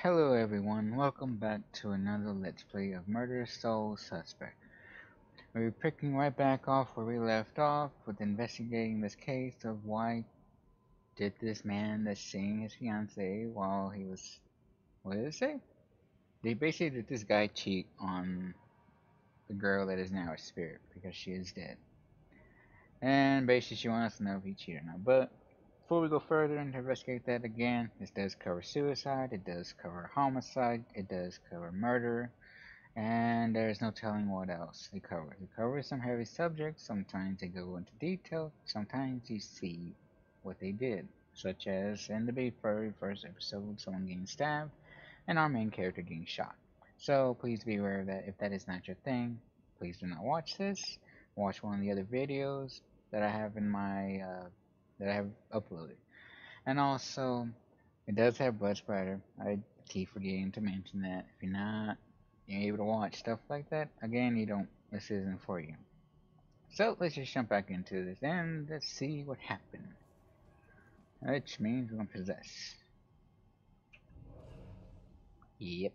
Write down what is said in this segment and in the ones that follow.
Hello everyone, welcome back to another Let's Play of Murder Soul Suspect. We're picking right back off where we left off with investigating this case of why did this man that's seeing his fiancée while he was, what did it say? They basically did this guy cheat on the girl that is now a spirit because she is dead. And basically she wants to know if he cheated or not. But before we go further and investigate that again, this does cover suicide, it does cover homicide, it does cover murder, and there's no telling what else they cover. They cover some heavy subjects, sometimes they go into detail, sometimes you see what they did, such as in the very first episode, someone getting stabbed and our main character getting shot. So please be aware of that. If that is not your thing, please do not watch this. Watch one of the other videos that I have in my that I have uploaded. And also, it does have blood splatter. I keep forgetting to mention that. If you're not able to watch stuff like that, again, you don't. This isn't for you. So let's just jump back into this and let's see what happened. Which means we're gonna possess. Yep.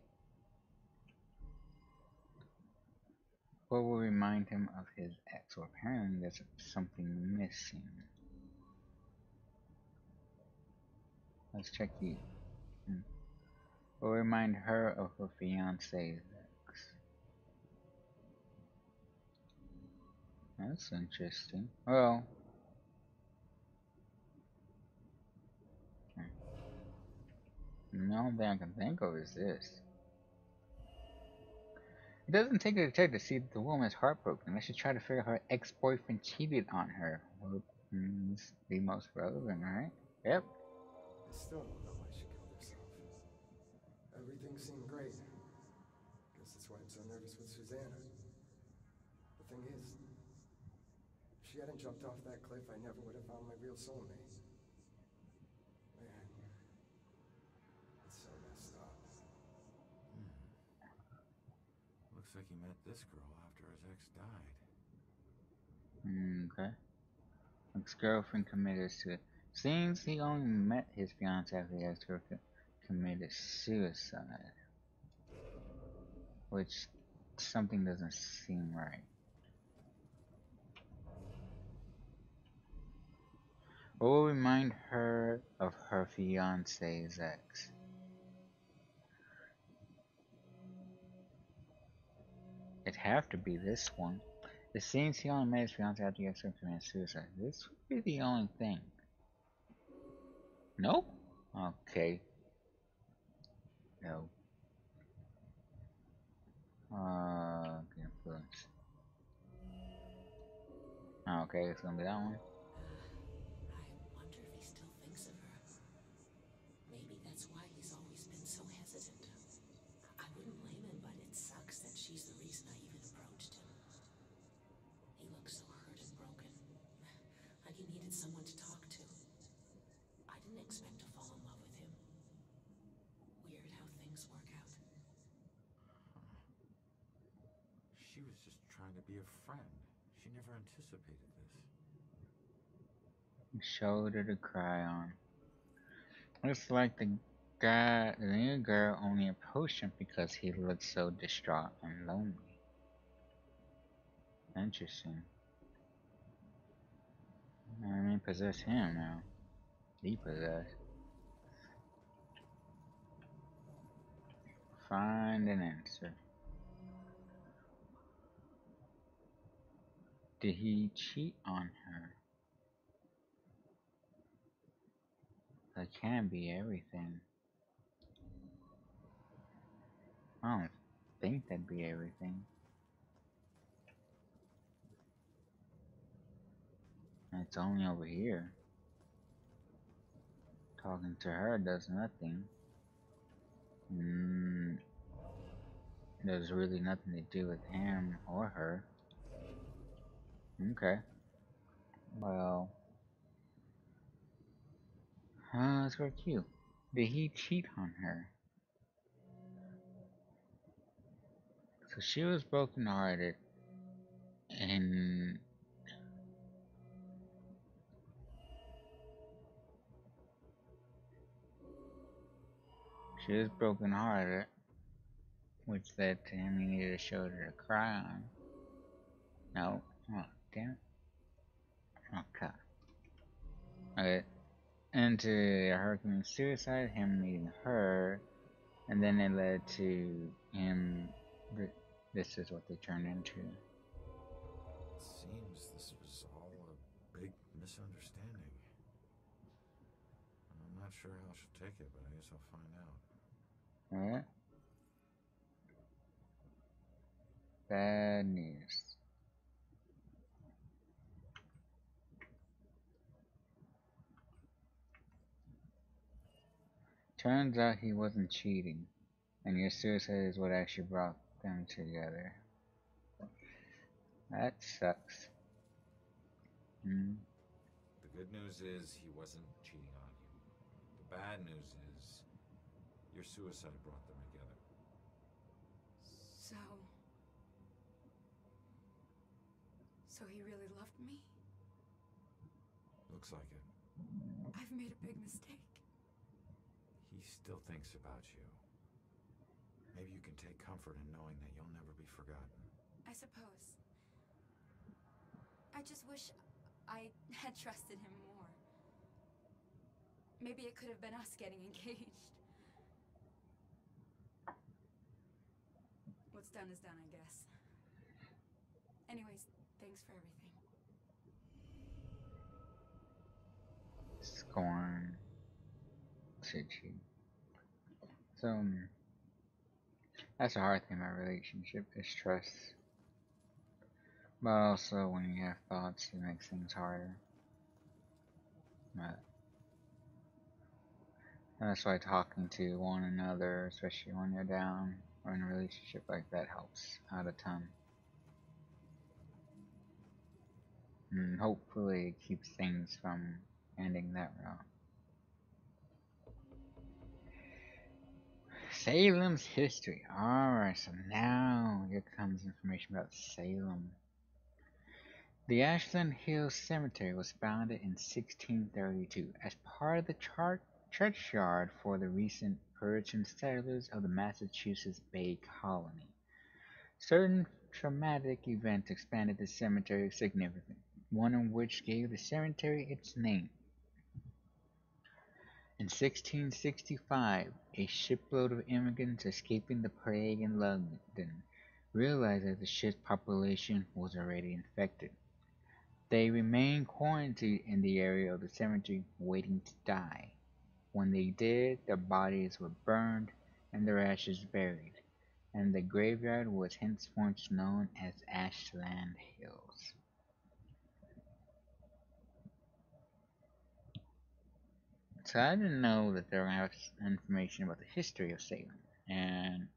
What will remind him of his ex? Well, apparently there's something missing. Let's check the. What will remind her of her fiance's ex? That's interesting. Well, the only thing I can think of is this. It doesn't take a detective to see that the woman is heartbroken unless she try to figure out her ex-boyfriend cheated on her. Well, it's the most relevant, right? Yep. I still don't know why she killed herself. Everything seemed great. Guess that's why I'm so nervous with Susanna. The thing is, if she hadn't jumped off that cliff, I never would have found my real soulmate. Man, it's so messed up. Looks like he met this girl after his ex died. Okay. Ex-girlfriend committed suicide. Seems he only met his fiance after the ex-girlfriend committed suicide. Which, something doesn't seem right. What will remind her of her fiance's ex? It'd have to be this one. It seems he only met his fiance after the ex-girlfriend committed suicide. This would be the only thing. Nope. Okay. No. Influence. Okay, it's gonna be that one. I wonder if he still thinks of her. Maybe that's why he's always been so hesitant. I wouldn't blame him, but it sucks that she's the reason I even approached him. He looks so hurt and broken. Like he needed someone to talk to. I didn't expect to fall in love with him. Weird how things work out. She was just trying to be a friend. She never anticipated this. Shoulder to cry on. Looks like the new girl only approached him because he looked so distraught and lonely. Interesting. I mean, possess him now. Depossess. Find an answer. Did he cheat on her? That can't be everything. I don't think that'd be everything. It's only over here. Talking to her does nothing. Mm, there's really nothing to do with him or her. Okay. Well, let's go with you. Did he cheat on her? So she was brokenhearted and She was broken hearted, which led to him needing a shoulder to cry on. No. Oh, damn it. Okay. Okay. Into Hercules' suicide, him meeting her, and then it led to him. This is what they turned into. It seems this was all a big misunderstanding. I'm not sure how she'll take it, but I guess I'll find out. Alright. Bad news. Turns out he wasn't cheating, and your suicide is what actually brought them together. That sucks. The good news is he wasn't cheating on you. The bad news is your suicide brought them together. So he really loved me? Looks like it. I've made a big mistake. He still thinks about you. Maybe you can take comfort in knowing that you'll never be forgotten. I suppose. I just wish I had trusted him more. Maybe it could have been us getting engaged. What's done is done, I guess. Anyways, thanks for everything. Scorn. Chichi. So, that's a hard thing about a relationship, is trust. But also, when you have thoughts, it makes things harder. But that's why talking to one another, especially when you're down or in a relationship like that, helps out a ton. And hopefully it keeps things from ending that route. Salem's history. Alright, so now here comes information about Salem. The Ashland Hills Cemetery was founded in 1632 as part of the churchyard for the recent Puritan settlers of the Massachusetts Bay Colony. Certain traumatic events expanded the cemetery significantly, one of which gave the cemetery its name. In 1665, a shipload of immigrants escaping the plague in London realized that the ship's population was already infected. They remained quarantined in the area of the cemetery, waiting to die. When they did, their bodies were burned and their ashes buried, and the graveyard was henceforth known as Ashland Hills. So I didn't know that there was information about the history of Salem, and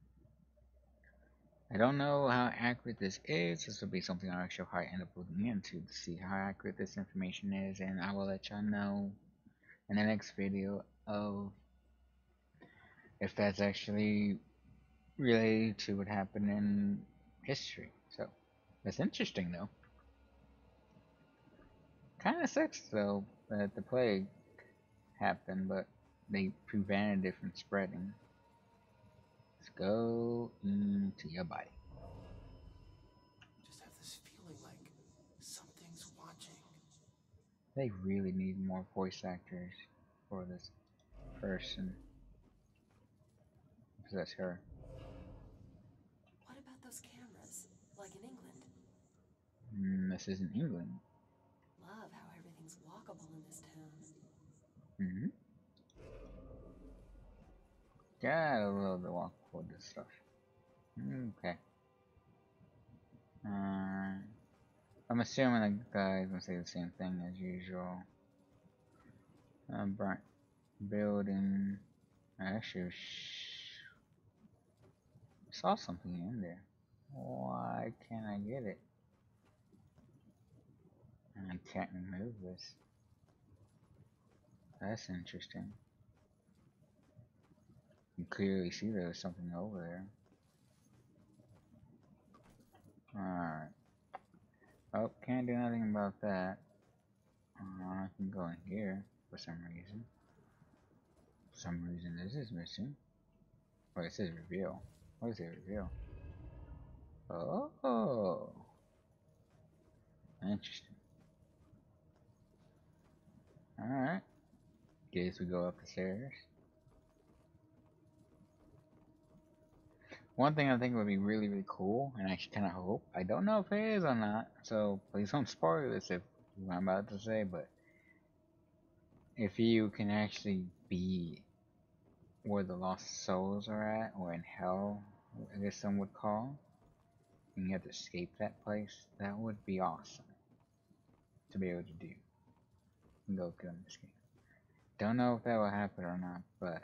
I don't know how accurate this is. This will be something I'll actually probably end up looking into to see how accurate this information is, and I will let y'all know in the next video of if that's actually related to what happened in history. So that's interesting though. Kinda sucks though that the plague happened, but they prevented it from spreading. Let's go into your body. Just have this feeling like something's watching. They really need more voice actors for this person. Because that's her. What about those cameras? Like in England? This isn't England. Love how everything's walkable in this town. Gotta love the walk for this stuff. Okay. I'm assuming the guy's gonna say the same thing as usual. Burnt building. I actually saw something in there. Why can't I get it? I can't remove this. That's interesting. You can clearly see there's something over there. Alright. Oh, can't do nothing about that. I can go in here for some reason. For some reason this is missing. Wait, it says reveal. What does it reveal? Oh, interesting. Alright. Guess we go up the stairs. One thing I think would be really, really cool, and I kind of hope, I don't know if it is or not, so please don't spoil this if what I'm about to say, but if you can actually be where the lost souls are at, or in hell, I guess some would call, and you have to escape that place, that would be awesome to be able to do. And go through this game. Don't know if that will happen or not, but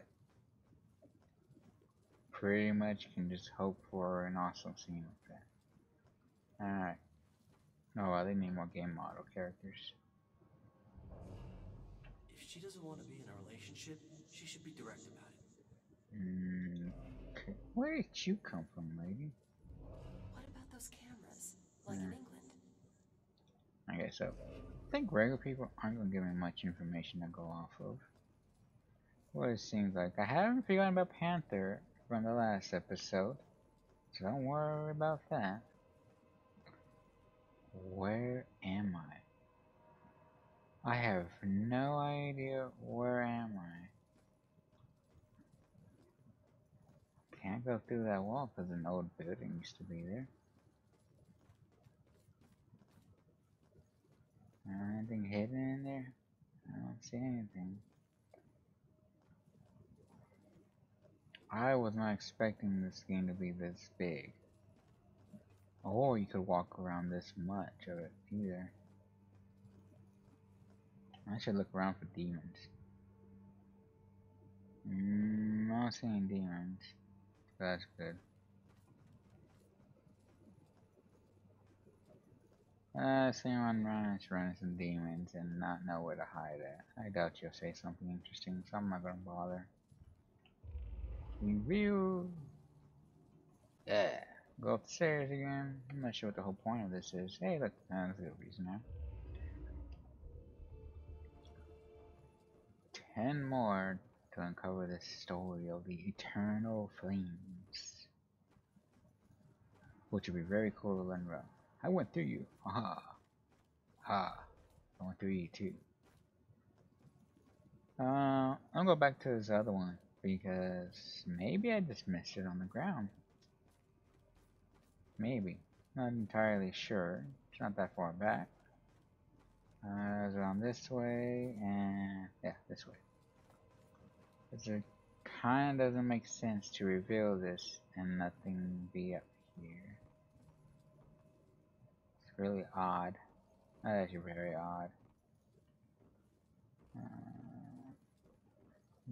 pretty much can just hope for an awesome scene with that. Alright. Oh well, they need more game model characters. If she doesn't want to be in a relationship, she should be direct about it. Okay. Where did you come from, lady? What about those cameras? Like in England? I guess so. I think regular people aren't gonna give me much information to go off of. What it seems like. I haven't forgotten about Panther from the last episode, so don't worry about that. Where am I? I have no idea where am I. Can't go through that wall because an old building used to be there. Anything hidden in there? I don't see anything. I was not expecting this game to be this big. Or you could walk around this much of it either. I should look around for demons. Not seeing demons. That's good. Someone running some demons and not know where to hide at. I doubt you'll say something interesting, so I'm not gonna bother. Review. Yeah. Go upstairs again. I'm not sure what the whole point of this is. Hey, look, that's a good reason now. 10 more to uncover the story of the Eternal Flames. Which would be very cool to learn about. I went through you. Haha. Ha. I went through you too. I'll go back to this other one because maybe I just missed it on the ground. Maybe. Not entirely sure. It's not that far back. It's around this way and yeah, this way. Because it kind of doesn't make sense to reveal this and nothing be up here. It's really odd. That's actually very odd.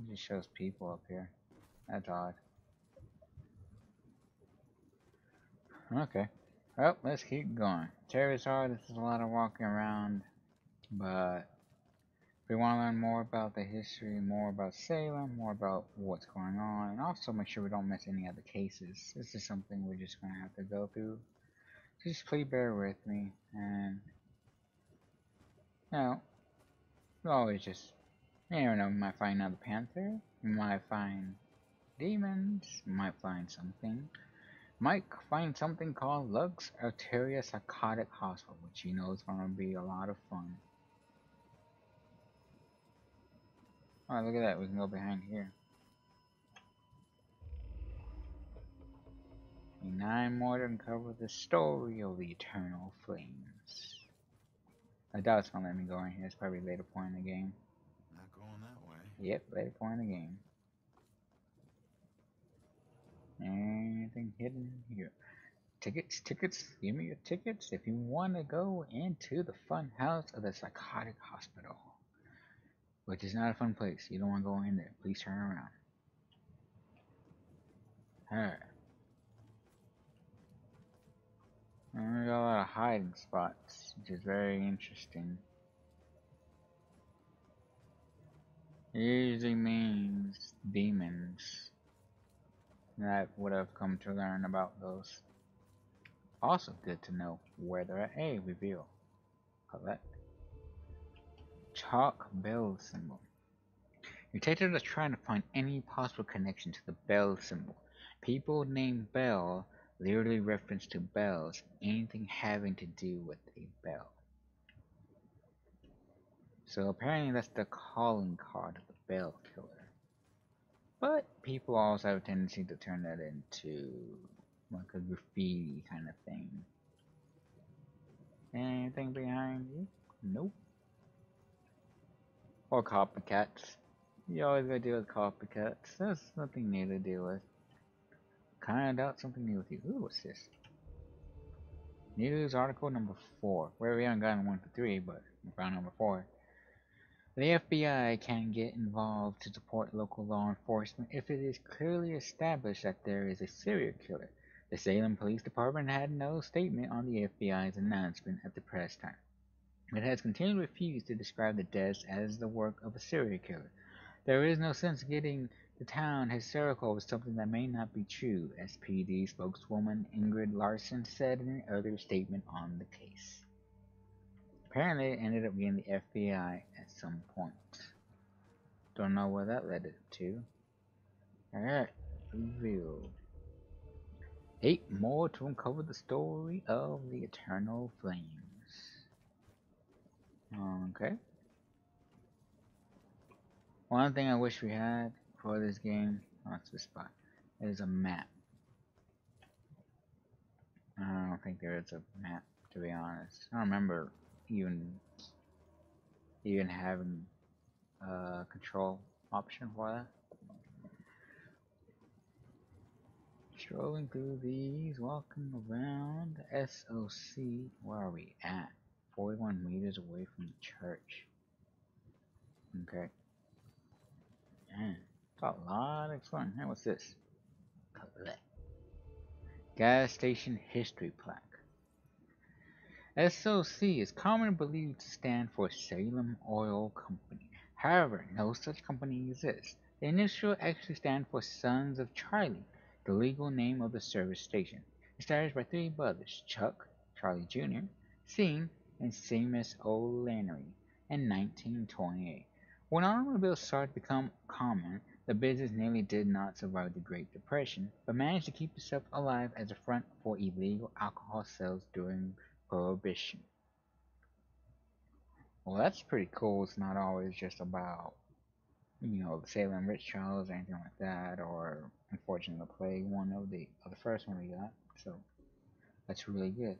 It just shows people up here. That's odd. Okay. Well, let's keep going. Terry's hard. This is a lot of walking around. But if we want to learn more about the history, more about Salem, more about what's going on, and also make sure we don't miss any other cases. This is something we're just going to have to go through. So just please bear with me. And, you know, we always just, you never know, we might find another panther. We might find demons. We might find something. Might find something called Lux Arteria Psychotic Hospital, which you know is going to be a lot of fun. Oh, look at that. We can go behind here. 9 more to uncover the story of the Eternal Flames. I doubt it's going to let me go in here. It's probably later point in the game. Not going that way. Yep, later point in the game. Anything hidden here? Tickets, tickets, give me your tickets if you want to go into the fun house of the psychotic hospital. Which is not a fun place. You don't want to go in there. Please turn around. Alright. We got a lot of hiding spots, which is very interesting. It usually means demons. And I would have come to learn about those. Also good to know where they're at. Hey, reveal. Collect. Chalk bell symbol. Your detective is trying to find any possible connection to the bell symbol. People named Bell literally reference to bells, anything having to do with a bell. So apparently that's the calling card of the Bell Killer. But people also have a tendency to turn that into like a graffiti kind of thing. Anything behind you? Nope. Or copycats. You always gotta deal with copycats. There's nothing new to deal with. Kinda doubt something new with you. Ooh, what's this? News article number 4. Where we haven't gotten 1 to 3, but we found number 4. The FBI can get involved to support local law enforcement if it is clearly established that there is a serial killer. The Salem Police Department had no statement on the FBI's announcement at the press time. It has continually refused to describe the deaths as the work of a serial killer. There is no sense getting the town hysterical with something that may not be true, SPD spokeswoman Ingrid Larson said in an earlier statement on the case. Apparently it ended up being the FBI at some point. Don't know where that led it to. Alright, reveal. 8 more to uncover the story of the Eternal Flames. Okay. One thing I wish we had for this game, that's the spot, is a map. I don't think there is a map, to be honest. I don't remember even having a control option for that. Strolling through these, walking around SOC. Where are we at? 41 meters away from the church. Okay. Man, it's a lot of fun. Hey, what's this? Collect. Gas station history plaque. SOC is commonly believed to stand for Salem Oil Company. However, no such company exists. The initials actually stand for Sons of Charlie, the legal name of the service station. Established by 3 brothers, Chuck, Charlie Jr., Sean, and Seamus O'Leary in 1928. When automobiles started to become common, the business nearly did not survive the Great Depression, but managed to keep itself alive as a front for illegal alcohol sales during Prohibition. Well, that's pretty cool. It's not always just about, the Salem witch trials or anything like that, or unfortunately the plague one of the first one we got. So that's really good.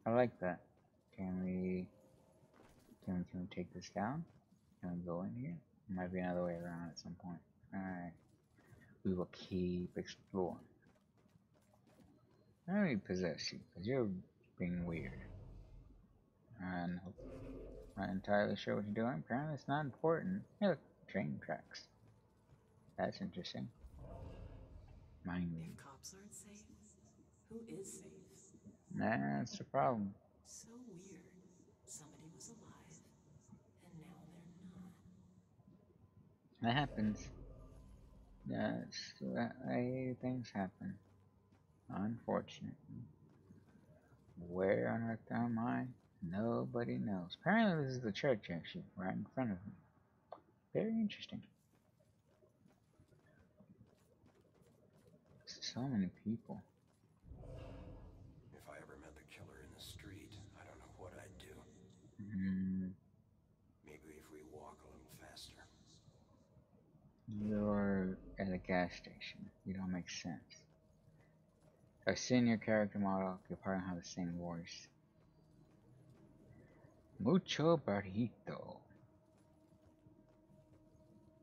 I like that. Can we take this down? Can we go in here? Might be another way around at some point. Alright. We will keep exploring. Let me possess you, because you're being weird. And not entirely sure what you're doing. Apparently it's not important. Hey look, train tracks. That's interesting. Mind me. If cops aren't safe, who is safe? That's the problem. So weird. Somebody was alive, and now they're not. That happens. That's the way things happen. Unfortunately. Where on earth am I? Nobody knows. Apparently this is the church actually, right in front of me. Very interesting. So many people. If I ever met the killer in the street, I don't know what I'd do. Maybe if we walk a little faster. You're at a gas station. You don't make sense. I've seen your character model. You probably have the same voice. Mucho burrito.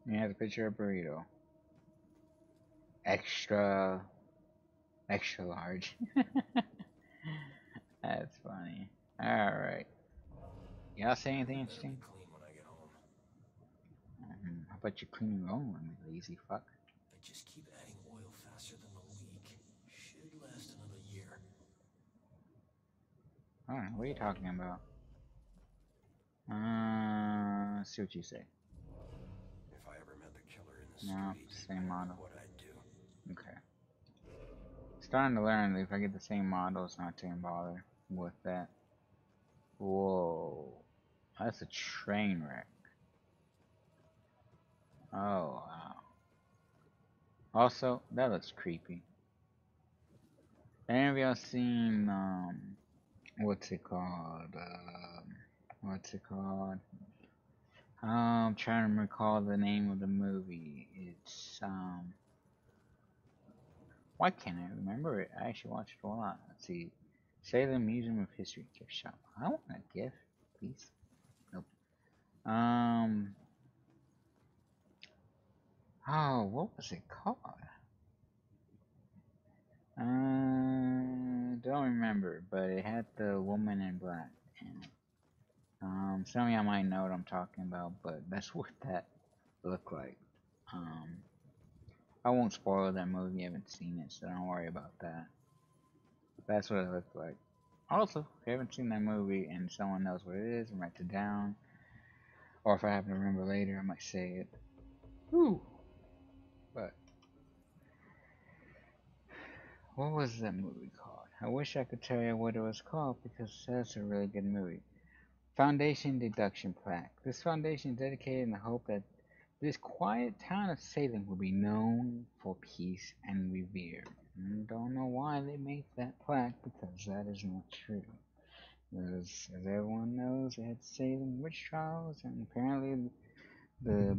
He has a picture of burrito. Extra large. That's funny. Alright. Y'all say anything interesting? Clean when I get home. How about you clean your own one, you lazy fuck? I just keep adding oil faster than the leak. Should last another year. I don't know, what are you talking about? Let's see what you say. If I ever met the killer in the No, street, same I don't know model. what I'd do. Okay. Starting to learn that if I get the same model, it's not taking bother with that. Whoa. That's a train wreck. Oh, wow. Also, that looks creepy. Any of y'all seen what's it called? What's it called? I'm trying to recall the name of the movie. It's why can't I remember it? I actually watched it a lot. Let's see. Salem Museum of History gift shop. I want a gift, please. Nope. Oh, what was it called? Don't remember, but it had the woman in black in it. Some of y'all might know what I'm talking about, but that's what that looked like. Um, I won't spoil that movie. You haven't seen it, so don't worry about that. That's what it looked like. Also, if you haven't seen that movie and someone knows what it is, write it down. Or if I happen to remember later, I might say it. Whew. But what was that movie called? I wish I could tell you what it was called because that's a really good movie. Foundation Deduction Plaque. This foundation is dedicated in the hope that this quiet town of Salem will be known for peace and revered. Don't know why they made that plaque because that is not true. As everyone knows, they had Salem witch trials, and apparently the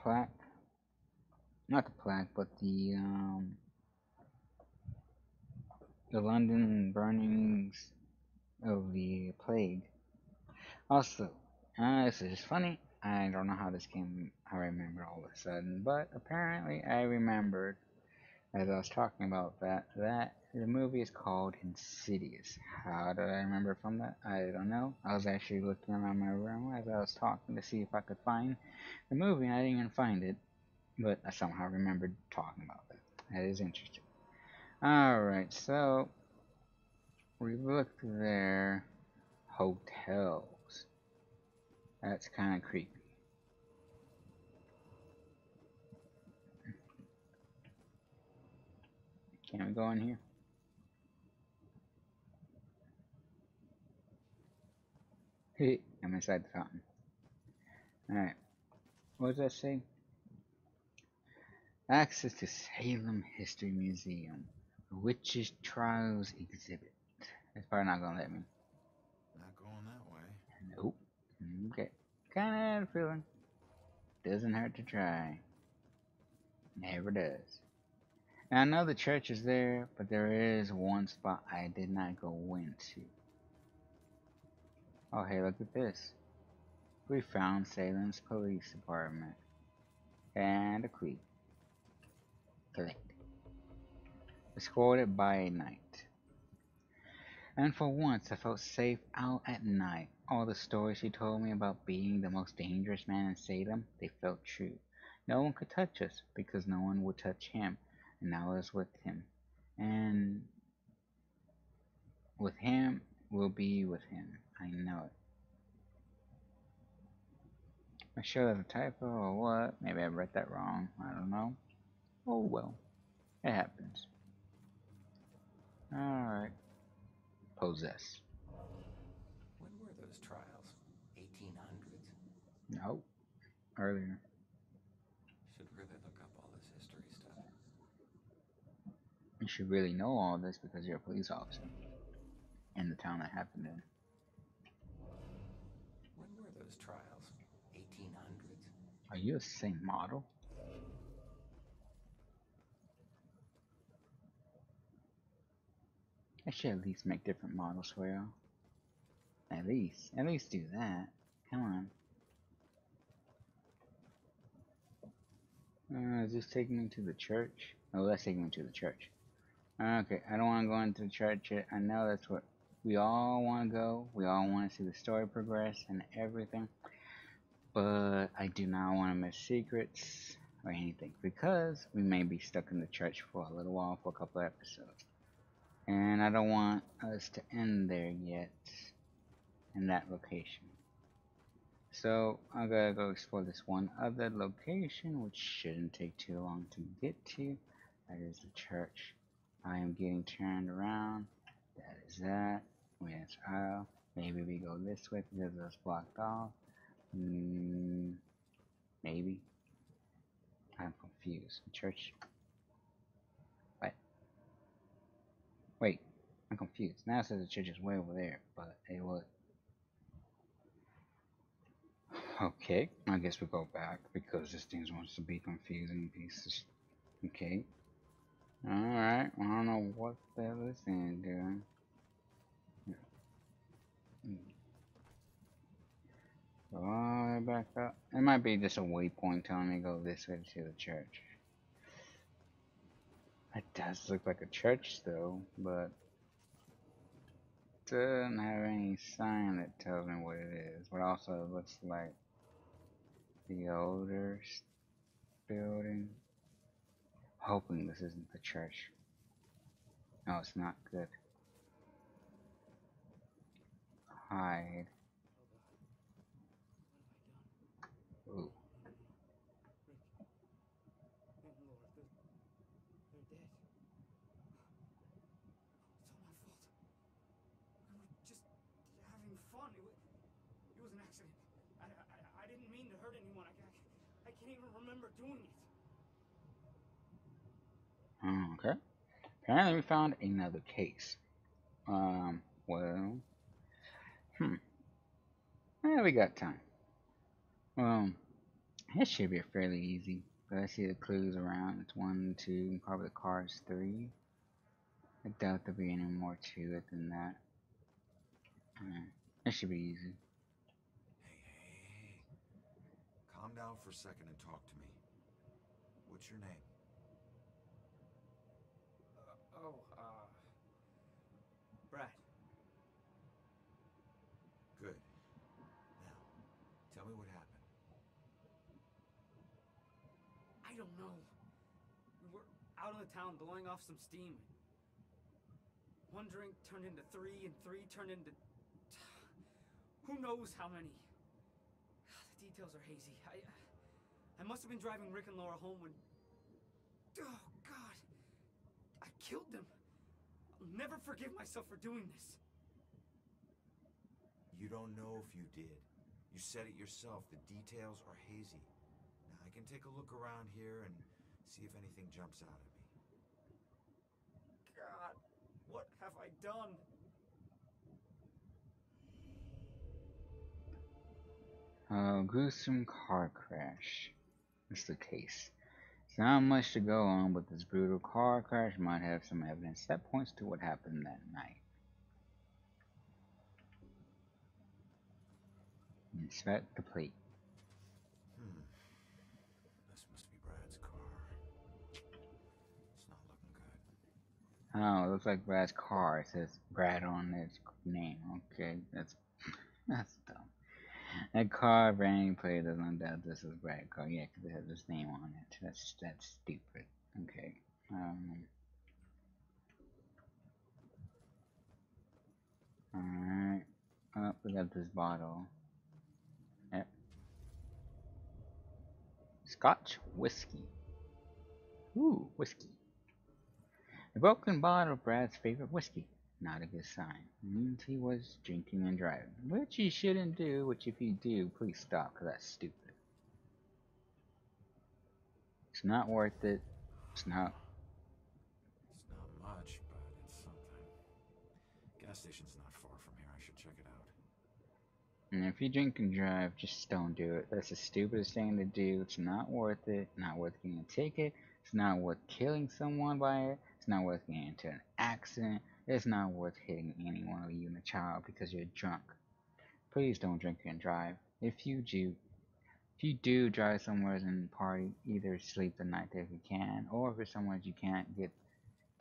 plaque, not the plaque, but the London burnings of the plague. Also, this is funny. I don't know how this came, how I remember all of a sudden, but apparently I remembered as I was talking about that the movie is called Insidious. How did I remember from that? I don't know. I was actually looking around my room as I was talking to see if I could find the movie, and I didn't even find it, but I somehow remembered talking about that. That is interesting. Alright, so we looked there. Hotels. That's kind of creepy. Can we go in here? Hey, I'm inside the fountain. Alright. What does that say? Access to Salem History Museum. Witches Trials exhibit. It's probably not gonna let me. Not going that way. Nope. Okay. Kinda had a feeling. Doesn't hurt to try. Never does. Now I know the church is there, but there is one spot I did not go into. Oh hey, look at this. We found Salem's police department. And a key. Collect. Escorted by a knight. And for once I felt safe out at night. All the stories she told me about being the most dangerous man in Salem, they felt true. No one could touch us because no one would touch him, and I was with him. And with him, we'll be with him. I know it. I'm sure that's a typo or what. Maybe I read that wrong. I don't know. Oh well. It happens. Alright. Possess. When were those trials? 1800s? Nope. Earlier. Should really look up all this history stuff. You should really know all this because you're a police officer in the town that happened in. When were those trials? 1800s? Are you the same model? I should at least make different models for you. At least do that. Come on. Is this taking me to the church? Oh, that's taking me to the church. Okay, I don't want to go into the church yet. I know that's what we all want to go. We all want to see the story progress and everything. But I do not want to miss secrets or anything because we may be stuck in the church for a little while, for a couple of episodes. And I don't want us to end there yet in that location. So I'm gonna go explore this one other location, which shouldn't take too long to get to. That is the church. I am getting turned around. That is that. Where's aisle? Maybe we go this way because it's blocked off. Maybe. I'm confused. Church? What? Wait, I'm confused. Now it says the church is way over there, but it was. Okay, I guess we go back because this thing wants to be confusing pieces. Okay. Alright, I don't know what the hell this thing is doing. Go all the way back up. It might be just a waypoint telling me to go this way to the church. It does look like a church though, but doesn't have any sign that tells me what it is. But also it looks like the older building. Hoping this isn't the church. No, it's not good. Hide. Ooh. I didn't mean to hurt anyone. I can't even remember doing it. Okay. Apparently we found another case. Well. Yeah, we got time. It should be fairly easy. But I see the clues around. It's 1, 2, probably the car's 3. I doubt there'll be any more to it than that. It should be easy. Hey. Calm down for a second and talk to me. What's your name? Brad. Good. Now, tell me what happened. I don't know. We were out in the town blowing off some steam. One drink turned into 3, and 3 turned into... who knows how many. The details are hazy. I must have been driving Rick and Laura home when... oh, God. I killed them. I'll never forgive myself for doing this. You don't know if you did. You said it yourself. The details are hazy. Now, I can take a look around here and see if anything jumps out at me. God, what have I done? Gruesome car crash. That's the case. It's not much to go on, but this brutal car crash might have some evidence that points to what happened that night. Inspect the plate. This must be Brad's car. It's not looking good. Oh, it looks like Brad's car. It says Brad on its name. Okay, that's dumb. That car, brand plate doesn't doubt this is Brad car. Yeah, because it has his name on it. That's stupid. Okay. Alright. Oh, we got this bottle. Yep. Scotch whiskey. Ooh, whiskey. A broken bottle of Brad's favorite whiskey. Not a good sign. Means he was drinking and driving. Which you shouldn't do, which if you do, please stop, because that's stupid. It's not worth it. It's not. It's not much, but it's something. Gas station's not far from here. I should check it out. And if you drink and drive, just don't do it. That's the stupidest thing to do. It's not worth it. Not worth getting a ticket. It's not worth killing someone by it. It's not worth getting into an accident. It's not worth hitting any one of you and a child because you're drunk. Please don't drink and drive. If you do drive somewhere and party, either sleep the night if you can, or if it's somewhere you can't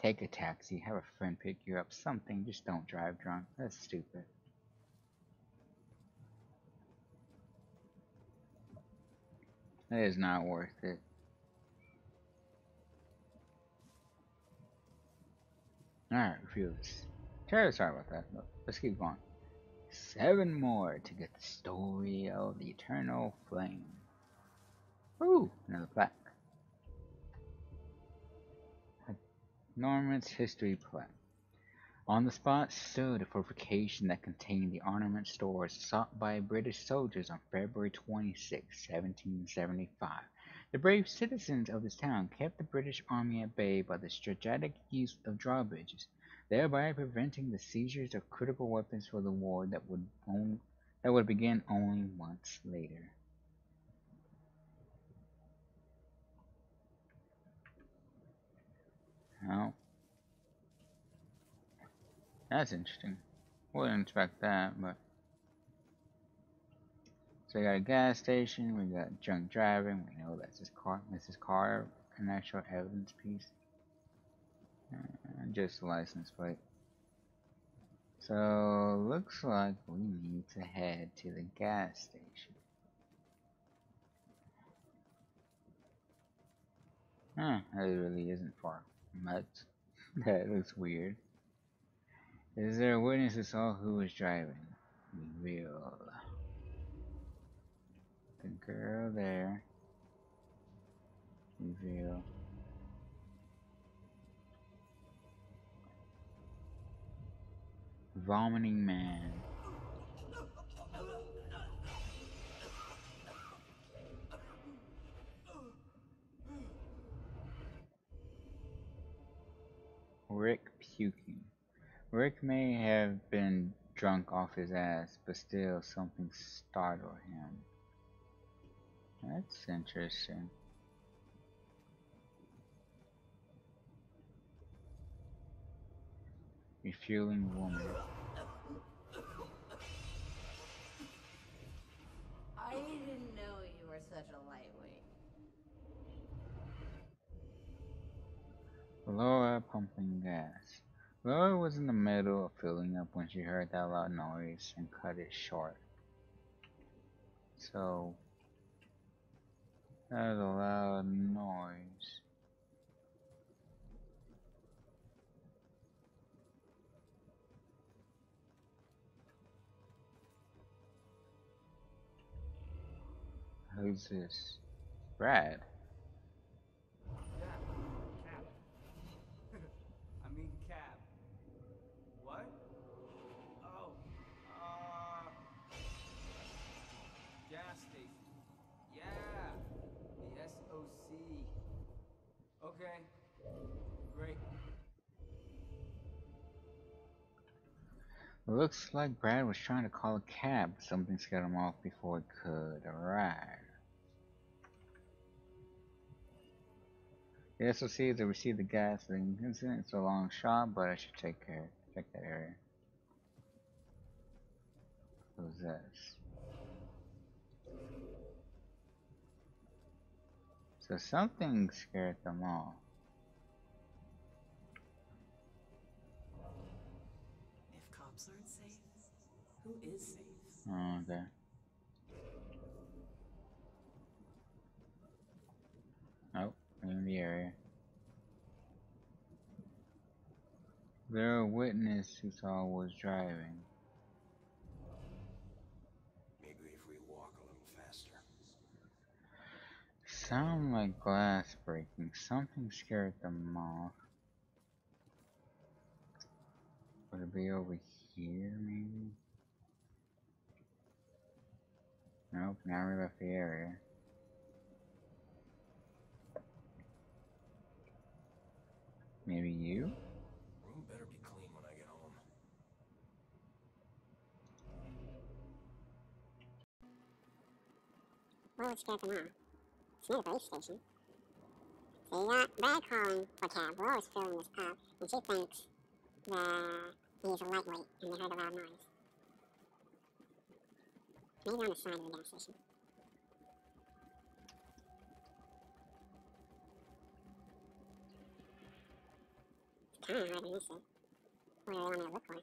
take a taxi, have a friend pick you up, something. Just don't drive drunk. That's stupid. It is not worth it. Alright, review this. Terribly sorry about that. Let's keep going. 7 more to get the story of the Eternal Flame. Ooh, another plaque. Norman's history plaque. On the spot stood a fortification that contained the armament stores sought by British soldiers on February 26, 1775. The brave citizens of this town kept the British army at bay by the strategic use of drawbridges, thereby preventing the seizures of critical weapons for the war that would begin only months later. Oh, that's interesting. Wouldn't expect that, but so we got a gas station, we got drunk driving, we know that's his car, Mrs. Carr, an actual evidence piece. Just a license plate. So, looks like we need to head to the gas station. Huh, that really isn't far much. That looks weird. Is there a witness who saw who was driving? Reveal. The girl there. Reveal. Vomiting man. Rick puking. Rick may have been drunk off his ass, but still something startled him. That's interesting. Refueling woman. I didn't know you were such a lightweight. Laura pumping gas. Laura was in the middle of filling up when she heard that loud noise and cut it short. So, that was a loud noise. Who's this? Brad. Yeah, cab. I mean cab. What? Oh, gas station. Yeah, the SOC. Okay, great. Looks like Brad was trying to call a cab, but something scared him off before it could arrive. The SOC is to receive the gas leak incident. It's a long shot, but I should check that area. Who's this? So something scared them off. If cops aren't safe, who is safe? Oh, okay. Nope, in the area. There a witness who saw was driving. Maybe if we walk a little faster. Sound like glass breaking. Something scared them off. Would it be over here, maybe? Nope, now we left the area. Maybe you? Room better be clean when I get home. Well, it's scared them off. It's near the police station. So you got Brad calling for cab. Laura's filling this up, and she thinks that he's a lightweight, and they heard a loud noise. Maybe on the side of the gas station. It's kind of hard to miss it. What do they want me to look for? Is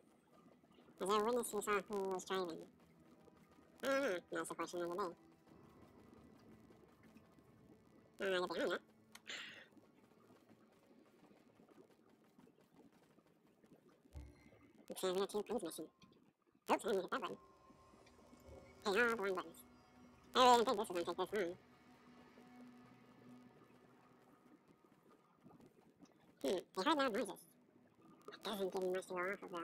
there a witness who saw who was driving? I don't know. That's the question of the day. I'm gonna get behind that. Looks like we got two police missions. Oops, I didn't hit that button. Hey, all the wrong buttons. I really didn't think this was gonna take this long. They heard loud noises. It doesn't give me much to go off of though.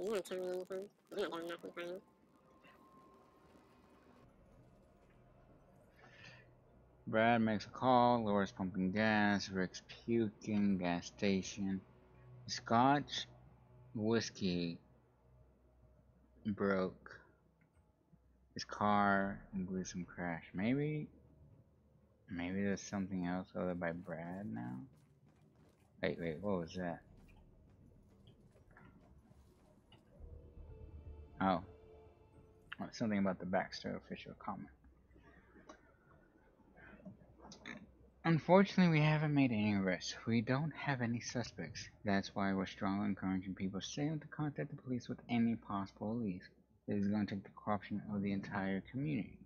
You don't tell me anything. You're not doing nothing funny. Brad makes a call. Laura's pumping gas. Rick's puking. Gas station. Scotch whiskey broke. His car and gruesome crash. Maybe there's something else other by Brad now? Wait, what was that? Oh. Something about the Baxter official comment. Unfortunately, we haven't made any arrests. We don't have any suspects. That's why we're strongly encouraging people to contact the police with any possible leads. This is going to take the corruption of the entire community.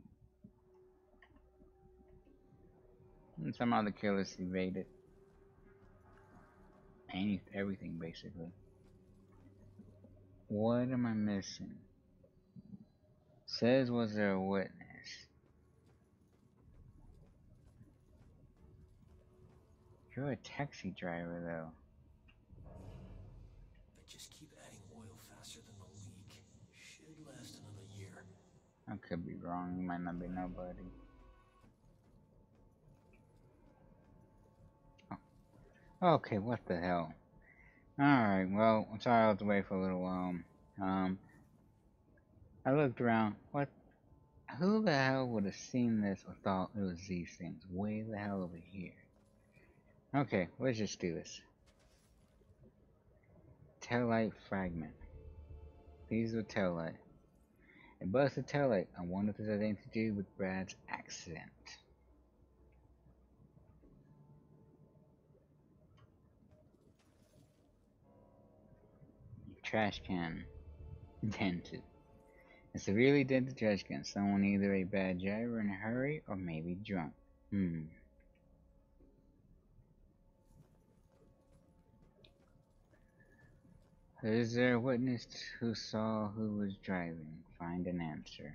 And somehow the killers evaded. Everything, basically. What am I missing? Says, was there a witness? You're a taxi driver, though. They just keep adding oil faster than the leak. Should last another year. I could be wrong. You might not be nobody. Oh. Okay, what the hell? Alright, well, I'm sorry I was away for a little while. I looked around. What? Who the hell would have seen this or thought it was these things? Way the hell over here. Okay, let's just do this. Taillight fragment. These are taillight. A busted taillight. I wonder if this has anything to do with Brad's accident. Trash can. Dented. A severely dented trash can. Someone either a bad driver in a hurry or maybe drunk. Is there a witness who saw who was driving? Find an answer.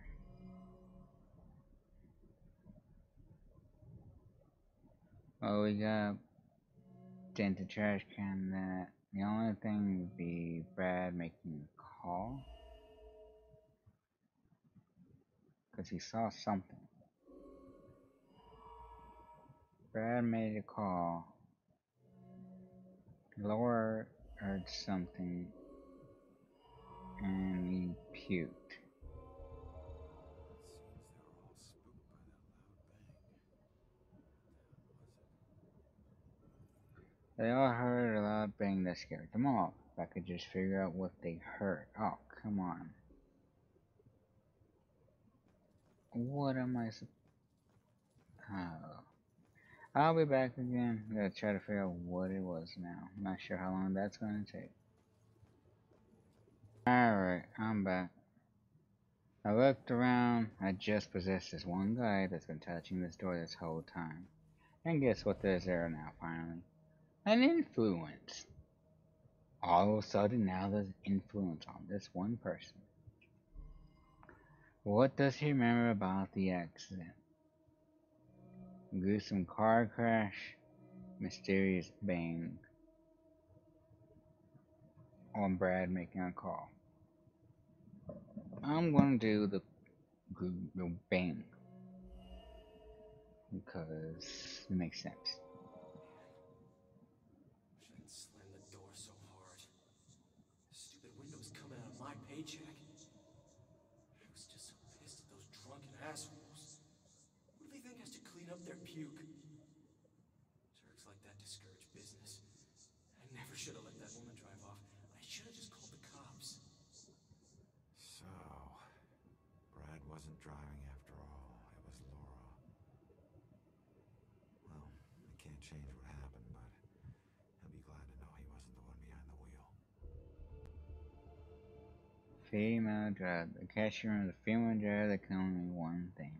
Oh, we got dented trash can. That the only thing would be Brad making a call, because he saw something. Brad made a call. Laura heard something, and he puked. They all heard a loud bang that scared them off. If I could just figure out what they heard. Oh, come on. What am I supposed? Oh. I'll be back again. I'm gonna try to figure out what it was now. I'm not sure how long that's gonna take. Alright, I'm back. I looked around. I just possessed this one guy that's been touching this door this whole time. And guess what there's there now, finally? An influence. All of a sudden, now there's influence on this one person. What does he remember about the accident? Gruesome car crash, mysterious bang, or Brad making a call. I'm gonna do the bang because it makes sense. Wish I hadn't slammed the door so hard. Stupid windows coming out of my paycheck. I was just so pissed at those drunken assholes. Who do they think has to clean up their puke? Jerks like that discourage business. I never should have let that woman drive off. I should have just called the cops. So, Brad wasn't driving after all. It was Laura. Well, I can't change what happened, but he'll be glad to know he wasn't the one behind the wheel. Female driver. The cashier and the female driver, that can only mean one thing.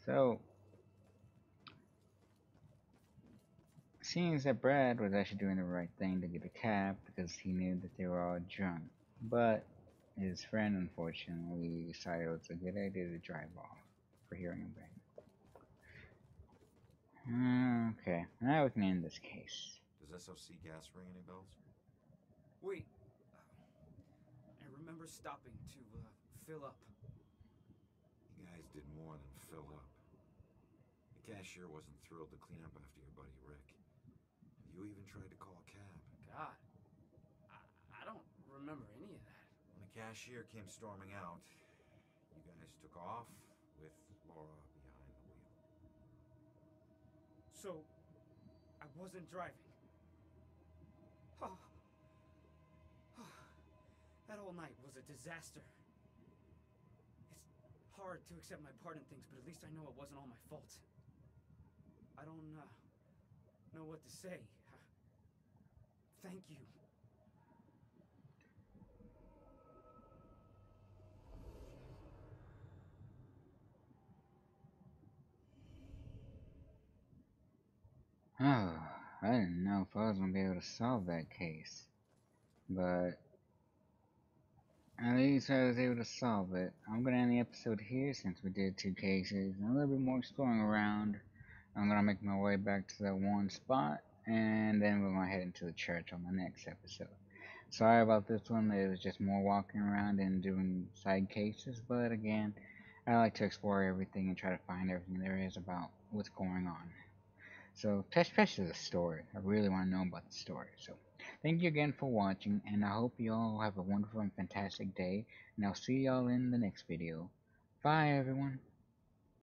So, seems that Brad was actually doing the right thing to get a cab because he knew that they were all drunk. But his friend, unfortunately, decided it was a good idea to drive off for hearing a bang. Okay, now we can end this case. Does SOC gas ring any bells? Wait. I remember stopping to fill up. You guys did more than fill up. The cashier wasn't thrilled to clean up after your buddy Rick. You even tried to call a cab. God. I don't remember any of that. When the cashier came storming out, you guys took off with Laura behind the wheel. So, I wasn't driving. That whole night was a disaster. It's hard to accept my part in things, but at least I know it wasn't all my fault. I don't know what to say. Thank you. Oh, I didn't know if I was gonna be able to solve that case. But at least I was able to solve it. I'm gonna end the episode here since we did 2 cases and a little bit more exploring around. I'm gonna make my way back to that one spot and then we're gonna head into the church on the next episode. Sorry about this one, it was just more walking around and doing side cases, but again, I like to explore everything and try to find everything there is about what's going on. So, especially the story. I really want to know about the story. So, thank you again for watching, and I hope you all have a wonderful and fantastic day, and I'll see y'all in the next video. Bye, everyone.